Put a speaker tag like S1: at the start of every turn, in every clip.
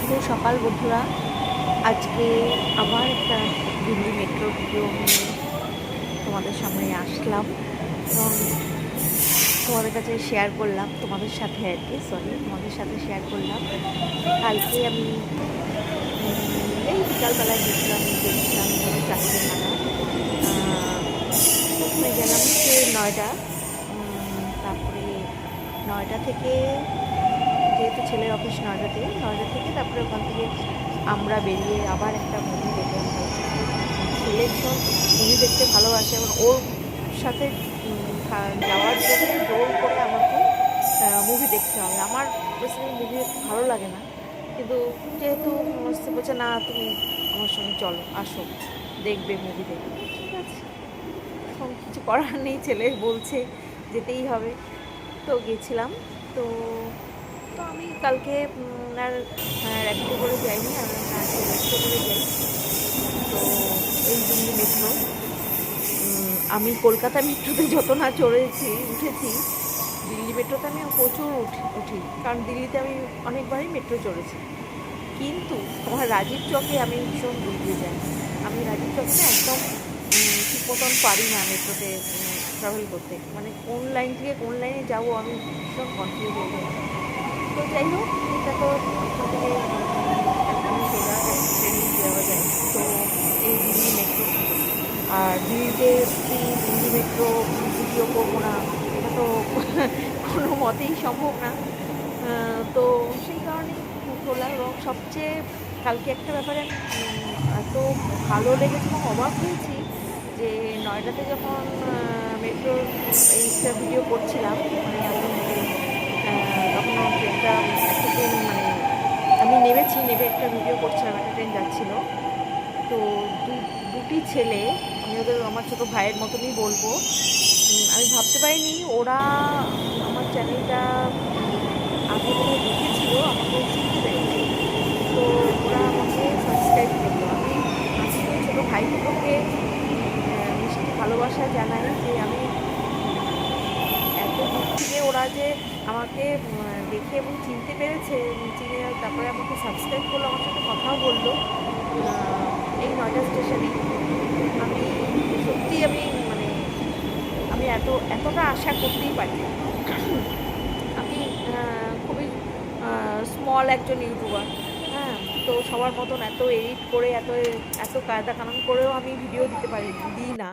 S1: শুভ সকাল বন্ধুরা। আজকে আবার একটা দিল্লি মেট্রো ভিডিও নিয়ে তোমাদের সামনে আসলাম এবং তোমাদের কাছে শেয়ার করলাম, তোমাদের সাথে আর কি তোমাদের সাথে শেয়ার করলাম। কালকে আমি এই বিকালবেলায় দেখছিলাম 4টে নাগাদ। প্রথমে গেলাম হচ্ছে নয়ডা, তারপরে নয়ডা থেকে, যেহেতু ছেলের অফিস নয়ডা থেকে তারপরে ওখান থেকে আমরা বেরিয়ে আবার একটা মুভি দেখলাম। ছেলে ভীষণ মুভি দেখতে ভালোবাসে এবং ওর সাথে যাওয়ার জন্য জোর করে আমাকে মুভি দেখতে হবে। আমার বেসিক্যালি মুভি ভালো লাগে না, কিন্তু যেহেতু বলছে না তুমি আমার সঙ্গে চলো, আসো, দেখবে, মুভি দেখবে, ঠিক আছে, এখন কিছু করার নেই, ছেলে বলছে যেতেই হবে, তো গেছিলাম। তো তো আমি কালকে আর র্যাপিডো করে যাইনি, আমি মেট্রো করে যাই। তো এই দিল্লি মেট্রো, আমি কলকাতা মেট্রোতে যত না উঠেছি, দিল্লি মেট্রোতে আমি প্রচুর উঠি, কারণ দিল্লিতে আমি অনেকবারই মেট্রো চড়েছি। কিন্তু আমার রাজীব চকে আমি ভীষণ ঘুরিয়ে যাই। আমি রাজীব চকে না একদম ঠিক মতন পারি না মেট্রোতে ট্রাভেল করতে, মানে কোন লাইন থেকে কোন লাইনে যাবো আমি ভীষণ কনফিউজ হয়ে যাই। তো যাই হোক, এটা তো ওখান থেকে ট্রেনে যাওয়া যায়। তো এই দিল্লি মেট্রো, আর দিল্লিতে দিল্লি মেট্রো ভিডিও করবো না, এটা তো কোনো মতেই সম্ভব না। তো সেই কারণেই তোলা। এবং সবচেয়ে কালকে একটা ব্যাপারে এত ভালো লেগেছে এবং অবাক হয়েছি যে নয়ডাতে যখন মেট্রোর এইটা ভিডিও করছিলাম, মানে আমি তখন ট্রেনটা, একটা ট্রেন, মানে আমি নেমে একটা ভিডিও করছিলাম, একটা ট্রেন যাচ্ছিলো। তো দুটি ছেলে, আমি ওদের আমার ছোটো ভাইয়ের মতনই বলবো, আমি ভাবতে পারিনি ওরা আমার চ্যানেলটা আগে বোধহয় দেখেছিল, আমাকে চিনতে পেরেছে। তো ওরা আমাকে সাবস্ক্রাইব করলো। আমি ওই ছোটো ভাই দুটোকে মিষ্টি ভালোবাসা জানাই যে আমি এত দূর থেকে ওরা যে আমাকে দেখে এবং চিনতে পেরেছে, চিনে তারপরে আমাকে সাবস্ক্রাইব করলো, আমার সাথে কথাও বললো এই নয়ডা স্টেশনে। আমি সত্যি, মানে আমি এতটা আশা করতেই পারি। আমি খুবই স্মল একজন ইউটিউবার, হ্যাঁ। তো সবার মতন এত এডিট করে, এত কায়দা কানুন করেও আমি ভিডিও দিতে পারি না।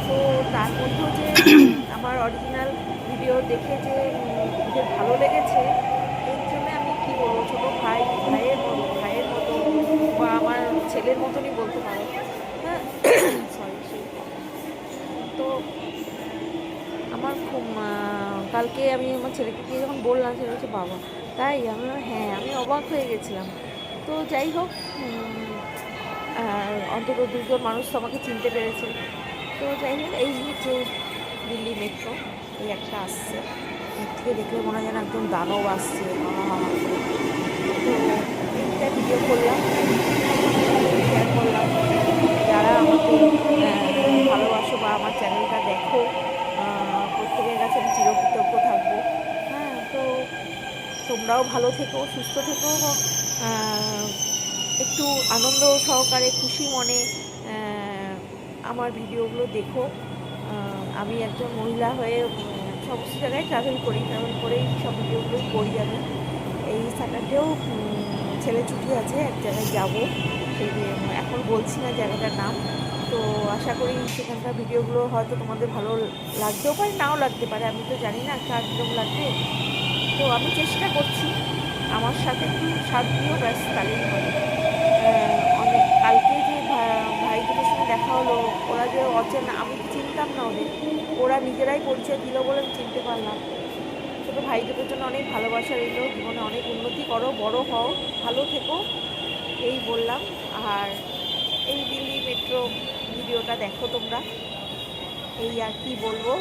S1: তো তার মধ্যেও যে আমার অরিজিনাল ভিডিও দেখে যে ওদের ভালো লেগেছে, এর জন্য আমি কি বলবো, ছোটো ভাইয়ের মতো বা আমার ছেলের মতনই বলতে পারো, হ্যাঁ। সরি। তো আমার খুব কালকে আমি আমার ছেলেকে গিয়ে যখন বললাম, ছেলে হচ্ছে বাবা, তাই? আমি হ্যাঁ, আমি অবাক হয়ে গেছিলাম। তো যাই হোক, অন্তত দুজন মানুষ তো আমাকে চিনতে পেরেছে। তো যাই হোক, এই হচ্ছে দিল্লি মেট্রো, এই একটা আসছে, এর থেকে দেখলে মনে হয় যেন একদম দানব আসছে, তো এইটা ভিডিও করলাম, শেয়ার করলাম। যারা আমাকে ভালোবাসো বা আমার চ্যানেলটা দেখো, প্রত্যেকের কাছে আমি চিরকৃতজ্ঞ থাকবো, হ্যাঁ। তো তোমরাও ভালো থেকো, সুস্থ থেকো এবং একটু আনন্দ সহকারে, খুশি মনে আমার ভিডিওগুলো দেখো। আমি একজন মহিলা হয়ে সমস্ত জায়গায় ট্রাভেল করেই সব ভিডিওগুলো করি আমি। এই স্যাটারডেও ছেলে ছুটি আছে, এক জায়গায় যাবো, সেই এখন বলছি না জায়গাটার নাম। তো আশা করি সেখানকার ভিডিওগুলো হয়তো তোমাদের ভালো লাগতেও পারে, নাও লাগতে পারে, আমি তো জানি না কার কীরকম লাগবে। তো আমি চেষ্টা করছি, আমার সাথে একটু সাথ দিয়েও ব্যাস, তাহলেই হবে। কালকে যে ভাই দুটোর সঙ্গে দেখা হলো, ওরা যে অচেনা, আমি চিনতাম না ওদের, ওরা নিজেরাই পরিচয় দিল বলে আমি চিনতে পারলাম। ছোটো ভাই দুটোর জন্য অনেক ভালোবাসা রইল, জীবনে অনেক উন্নতি করো, বড় হও, ভালো থেকো, এই বললাম। আর এই দিল্লি মেট্রো ভিডিওটা দেখো তোমরা, এই আর কি বলবো।